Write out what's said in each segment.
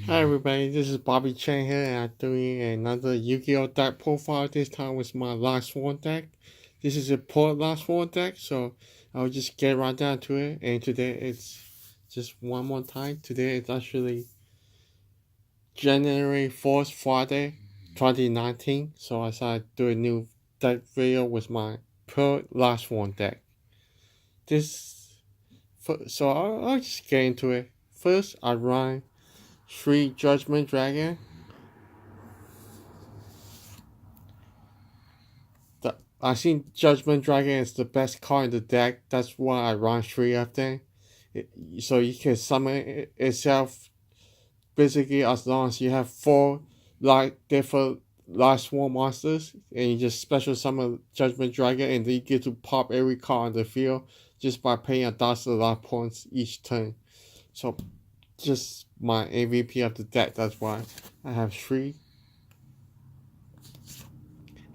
Hi everybody, this is Bobby Chang here, and I'm doing another Yu-Gi-Oh deck profile. This time with my lightsworn deck. This is a port lightsworn deck, so I'll just get right down to it. And today it's just one more time. Today it's actually January 4th, Friday, 2019. So I decided to do a new deck video with my port lightsworn deck. So I'll just get into it. First, I run 3 Judgment Dragon. I think Judgment Dragon is the best card in the deck. That's why I run 3 of them. So you can summon itself basically as long as you have 4 different lightsworn monsters, and you just special summon Judgment Dragon, and then you get to pop every card on the field just by paying $1,000 points each turn. So just my MVP of the deck. That's why I have 3,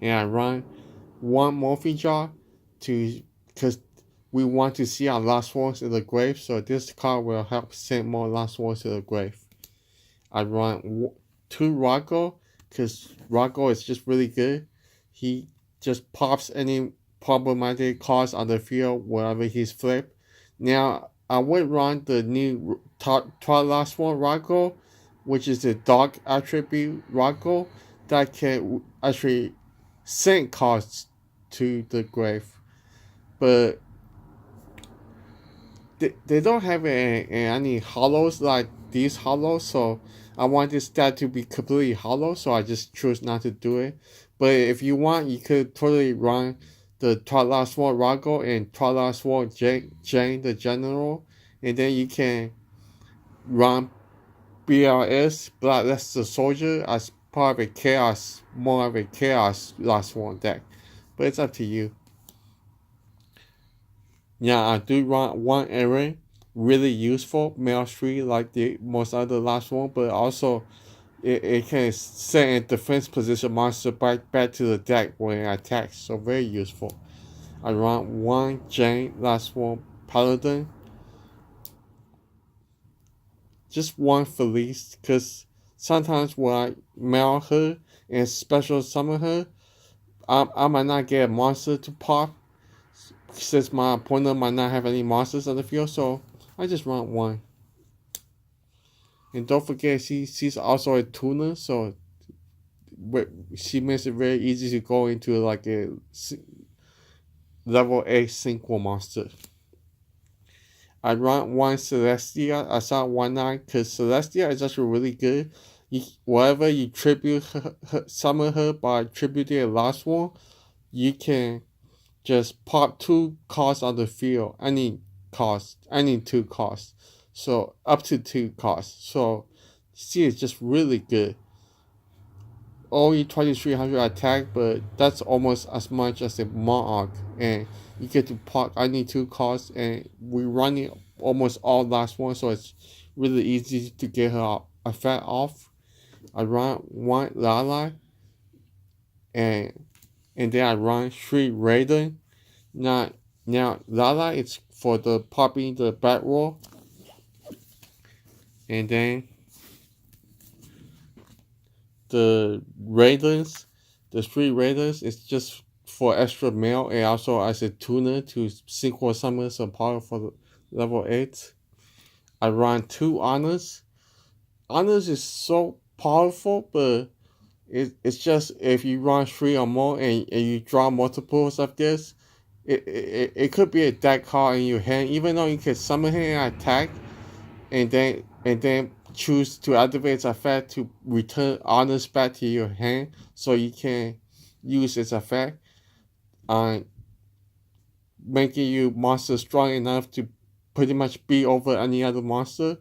and I run 1 Morphin Jar because we want to see our last ones in the grave, so this card will help send more last ones to the grave. I run 2 Rago because Rago is just really good. He just pops any problematic cards on the field wherever he's flipped. Now I would run the new last one Rago, which is the dark attribute Rago that can actually send cards to the grave, but they don't have any hollows like these hollows, so I want this deck to be completely hollow, so I just choose not to do it. But if you want, you could totally run the Twilight Swan Rago and Twilight Swan Jane the General, and then you can run BLS Black Leicester Soldier as part of a chaos, more of a chaos last one deck. But it's up to you. Yeah, I do run 1 errand, really useful, mail 3 like the most other last one, but also it can send a defense position monster back to the deck when it attacks, so very useful. I run 1 Jane last one Paladin, just 1 Felice, because sometimes when I mail her and special summon her, I might not get a monster to pop, since my opponent might not have any monsters on the field, so I just run 1. And don't forget, she's also a tuner, so she makes it very easy to go into like a level 8 synchro monster. I run 1 Celestia. I saw 1/9 because Celestia is actually really good. Whatever you tribute summon her by tributing a last one, you can just pop 2 cards on the field. Any 2 costs. So up to 2 costs. So she is just really good. Only 2300 attack, but that's almost as much as a Monarch, and you get to pop any 2 cards, and we running almost all last one, so it's really easy to get her effect off. I run 1 Lala, and then I run 3 Raiden. Now Lala is for the popping the back roll, and then the 3 Raiders is just for extra mail, and also as a tuner to synchro summon some power for the level 8. I run 2 Honors. Honors is so powerful, but it's just if you run 3 or more and you draw multiples of this, it could be a deck card in your hand, even though you can summon him and attack, and then choose to activate its effect to return honors back to your hand, so you can use its effect on making you monster strong enough to pretty much beat over any other monster.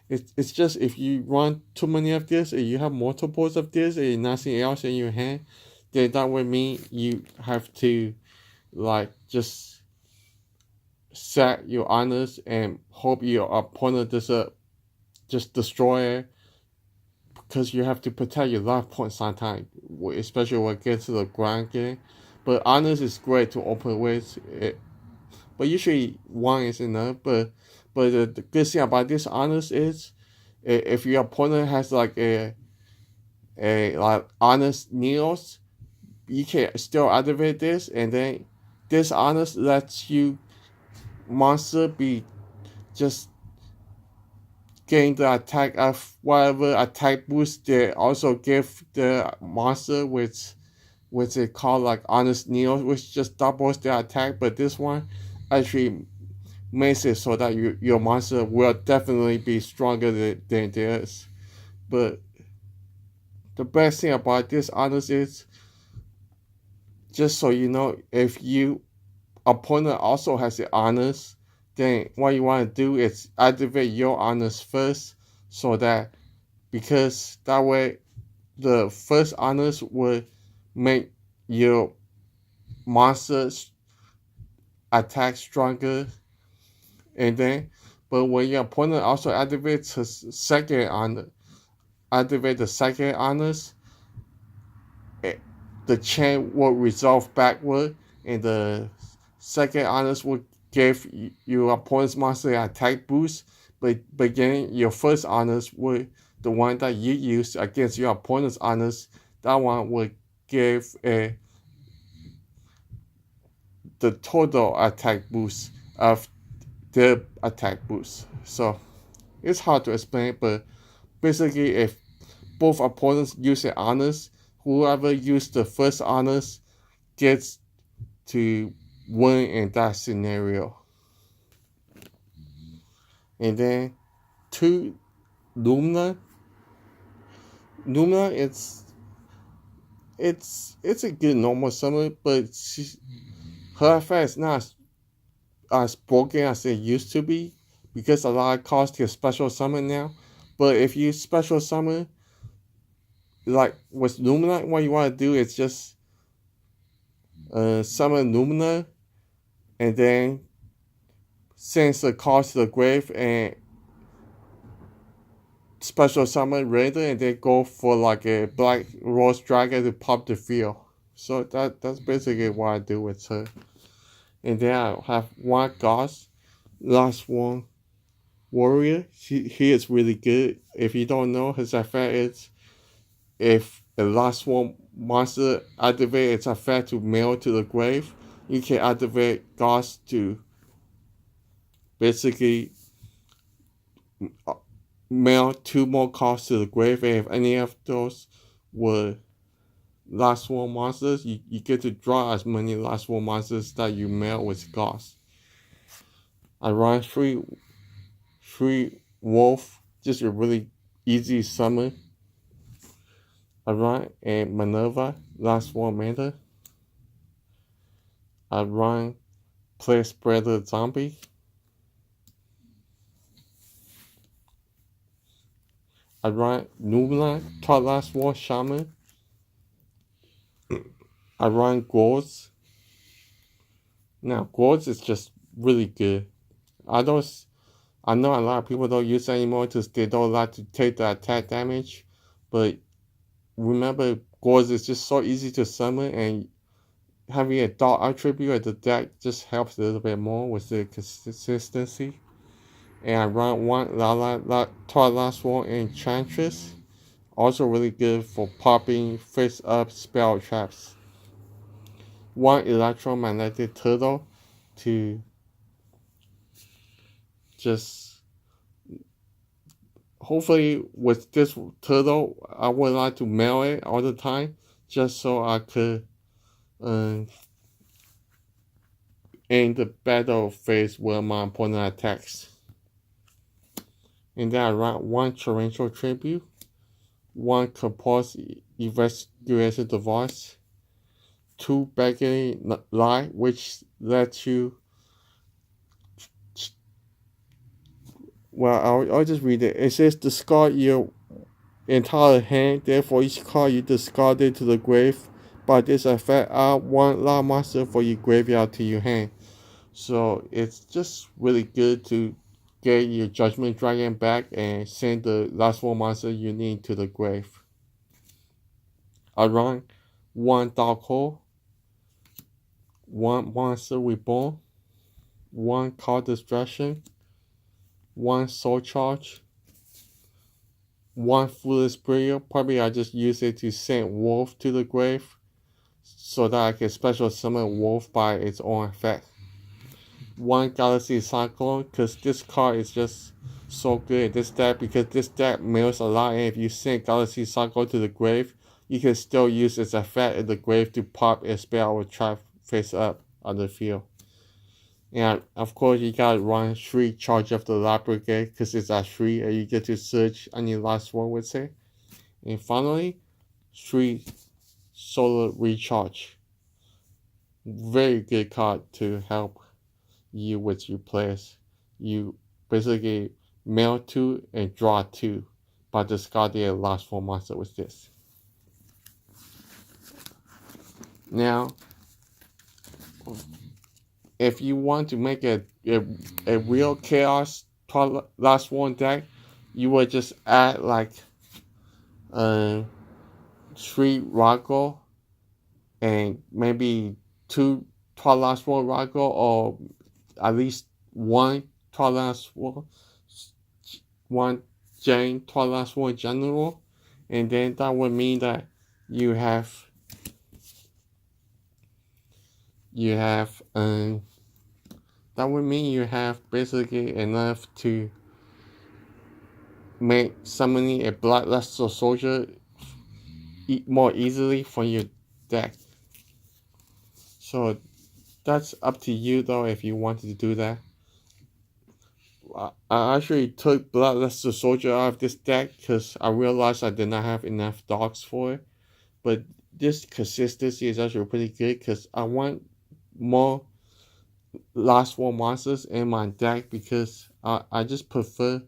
It's just if you run too many of this and you have multiples of this and nothing else in your hand, then that would mean you have to like just set your honors and hope your opponent doesn't just destroy it, because you have to protect your life points sometimes, especially when it gets to the ground game. But honors is great to open with, but usually 1 is enough. But the good thing about this honors is If your opponent has like a like honest neos, you can still activate this, and then this honest lets you monster be just gain the attack of whatever attack boost they also give the monster, which they call like honest neo, which just doubles their attack. But this one actually makes it so that your monster will definitely be stronger than theirs. But the best thing about this honest is, just so you know, if you opponent also has the honors, then what you want to do is activate your honors first, so that, because that way the first honors will make your monsters attack stronger, and then but when your opponent also activates his second honor, activate the second honors, eh, the chain will resolve backward, and the second honors will give your opponent's monster an attack boost. But again, your first honors will, the one that you use against your opponent's honors, that one will give the total attack boost of their attack boost. So it's hard to explain, but basically, if both opponents use the honors, whoever used the first honors gets to win in that scenario. And then two, Lumina. Lumina, it's a good normal summon, but her effect is not as broken as it used to be, because a lot of cost to special summon now. But if you special summon, like with Lumina, what you want to do is just summon Lumina, and then send the cost to the grave and special summon Raider, and then go for like a Black Rose Dragon to pop the field. So that's basically what I do with her. And then I have one Gauss, lightsworn warrior. He is really good. If you don't know, his effect is, if a lightsworn monster activates its effect to mail to the grave, you can activate Gauss to basically mail two more cards to the grave, and if any of those were lightsworn monsters, you get to draw as many lightsworn monsters that you mail with Gauss. I run three wolf, just a really easy summon. I run a Minerva, lightsworn Manta. I run Plague Spreader Zombie. I run Nubla, Taught Lightsworn Shaman. I run Gourds. Now, Gourds is just really good. I know a lot of people don't use it anymore because they don't like to take the attack damage, but remember, Gourds is just so easy to summon, and having a dark attribute at the deck just helps a little bit more with the consistency. And I run one Taught Lightsworn Enchantress, also really good for popping face-up spell traps. One electromagnetic turtle to just, hopefully with this turtle, I would like to mail it all the time, just so I could end the battle phase where my opponent attacks. And then I run one torrential tribute, one compulsive evacuation device, two begging lie, which lets you, well, I'll just read it. It says discard your entire hand, therefore each card you discarded to the grave by this effect, add one live monster for your graveyard to your hand. So it's just really good to get your Judgment Dragon back and send the last one monster you need to the grave. I run one Dark Hole, one Monster Reborn, one Card Destruction, one Soul Charge, one foolish prayer. Probably I just use it to send Wolf to the grave so that I can special summon Wolf by its own effect. One Galaxy Cyclone, because this card is just so good in this deck, because this deck mills a lot, and if you send Galaxy Cyclone to the grave, you can still use its effect in the grave to pop a spell or trap face up on the field. And of course, you gotta run 3 Charge of the Lab Brigade, because it's at 3, and you get to search on your last one with it. And finally, 3 Solar Recharge. Very good card to help you with your players. You basically mail 2 and draw 2 by discarding a last 4 monster with this. Now, if you want to make a real chaos last one deck, you would just add like 3 Rago and maybe 2 last one Rago, or at least 1 last one Chang last one general, and then that would mean that you have that would mean you have basically enough to make summoning a Bloodluster Soldier more easily from your deck. So that's up to you though if you wanted to do that. I actually took Bloodluster Soldier out of this deck because I realized I did not have enough dogs for it. But this consistency is actually pretty good because I want more last one monsters in my deck, because I just prefer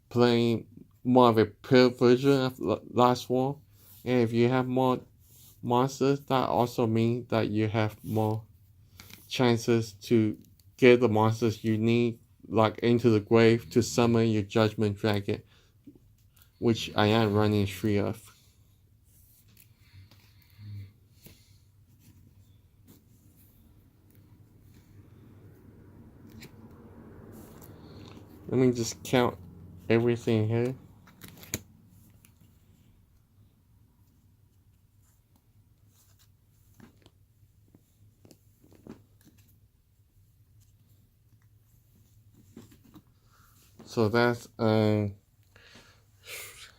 playing more of a pure version of last one. And if you have more monsters, that also means that you have more chances to get the monsters you need, like into the grave, to summon your Judgment Dragon, which I am running 3 of. Let me just count everything here. So that's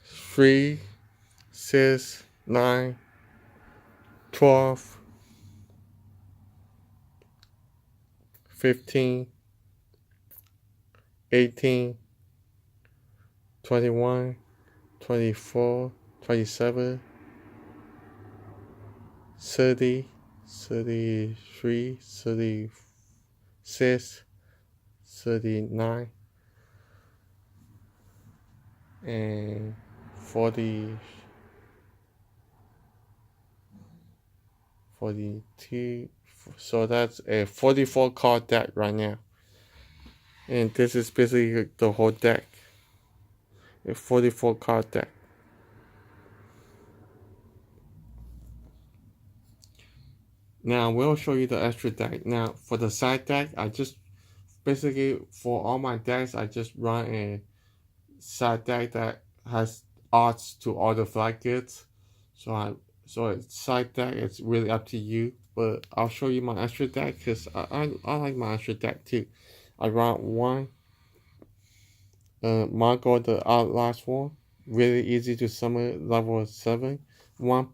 3, 6, 9, 12, 15, 18, 21, 24, 27, 30, 33, 36, 39, and 40, 42. So that's a 44 card deck right now. And this is basically the whole deck. A 44 card deck. Now we'll show you the extra deck. Now for the side deck, I just basically, for all my decks, I just run a side deck that has odds to all the flag goods. So side deck, it's really up to you. But I'll show you my extra deck because I like my extra deck too. I run 1 Mongo the last one. Really easy to summon, level 7. 1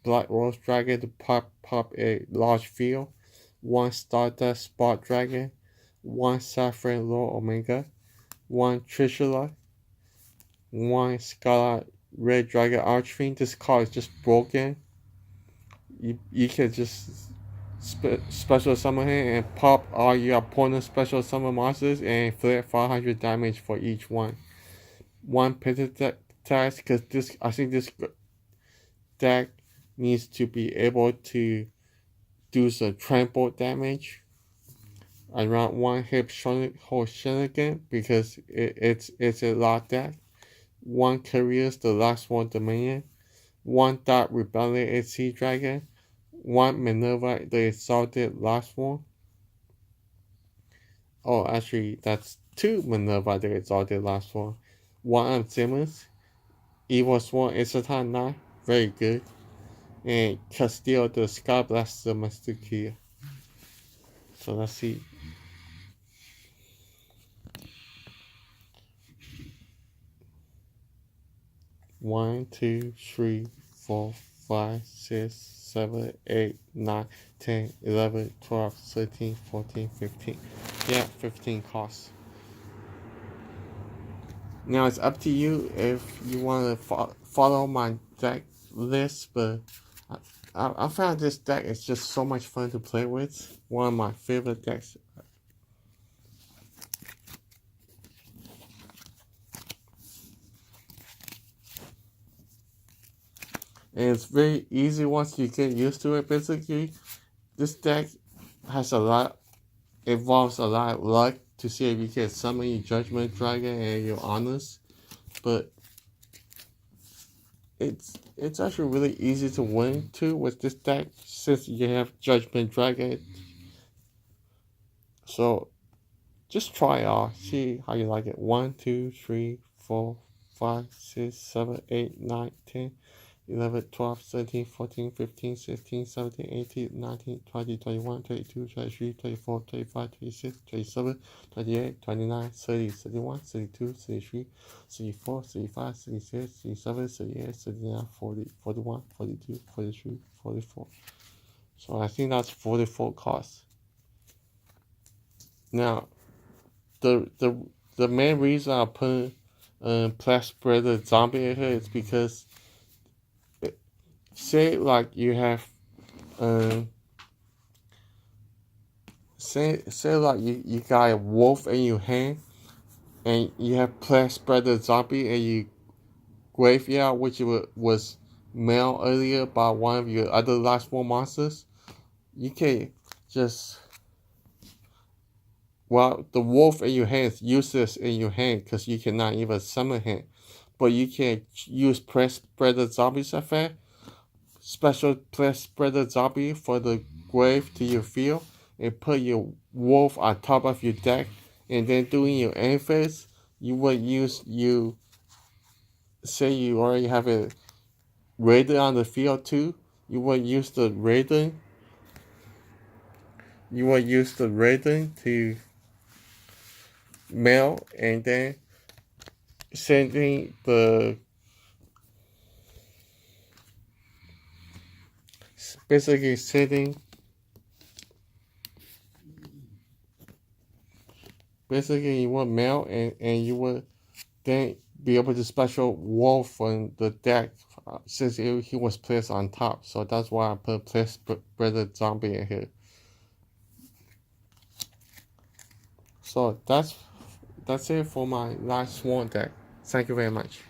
Black Rose Dragon to pop a large field. 1 Stardust Spot Dragon. 1 Saffron Lord Omega. 1 Trishula. 1 Scarlet Red Dragon Archfiend. This card is just broken. You can just special summon him and pop all your opponent's special summon monsters and inflict 500 damage for each one. 1 Pentattack, because I think this deck needs to be able to do some trample damage. I run 1 Hip Hold Shenanigan because it's a lot deck. 1 Careers, the last one Dominion. 1 Dot Rebellion at Sea Dragon. 1 Minerva, the Exalted last one. Oh, actually, that's 2 Minerva, the Exalted last one. 1 Zimmers. Evil Sworn Isetan 9, very good. And Castillo the Sky Blaster Master Key. So let's see. 1, 2, 3, 4, 5, 6, 7, 8, 9, 10, 11, 12, 13, 14, 15. Yeah, 15 costs. Now it's up to you if you want to follow my deck list, but I found this deck is just so much fun to play with. One of my favorite decks. And it's very easy once you get used to it. Basically, this deck has involves a lot of luck to see if you can summon your Judgment Dragon and your Honors. But it's actually really easy to win too with this deck since you have Judgment Dragon. So just try it out, see how you like it. 1, 2, 3, 4, 5, 6, 7, 8, 9, 10, 11, 12, 13, 14, 15, 16, 17, 18, 19, 20, 21, 22, 23, 24, 25, 26, 27, 28, 29, 30, 31, 32, 33, 34, 35, 36, 37, 38, 39, 40, 41, 42, 43, 44. So I think that's 44 costs. Now, the main reason I put Plastic Spreader Zombie in here is because say like you have say like you got a wolf in your hand and you have Plastic Spreader Zombie and you graveyard which was mailed earlier by one of your other lightsworn monsters. You can just the wolf in your hand is useless in your hand because you cannot even summon him. But you can use Press Spreader Zombies effect, special Press Spreader Zombie for the grave to your field, and put your wolf on top of your deck. And then doing your end phase, you would use say you already have a Raider on the field too. You would use the Raider. You would use the Raider to mail and then sending the basically sending you would mail and you would then be able to special wolf from the deck since he was placed on top. So that's why I put place spreader zombie in here. So that's it for my lightsworn deck. Thank you very much.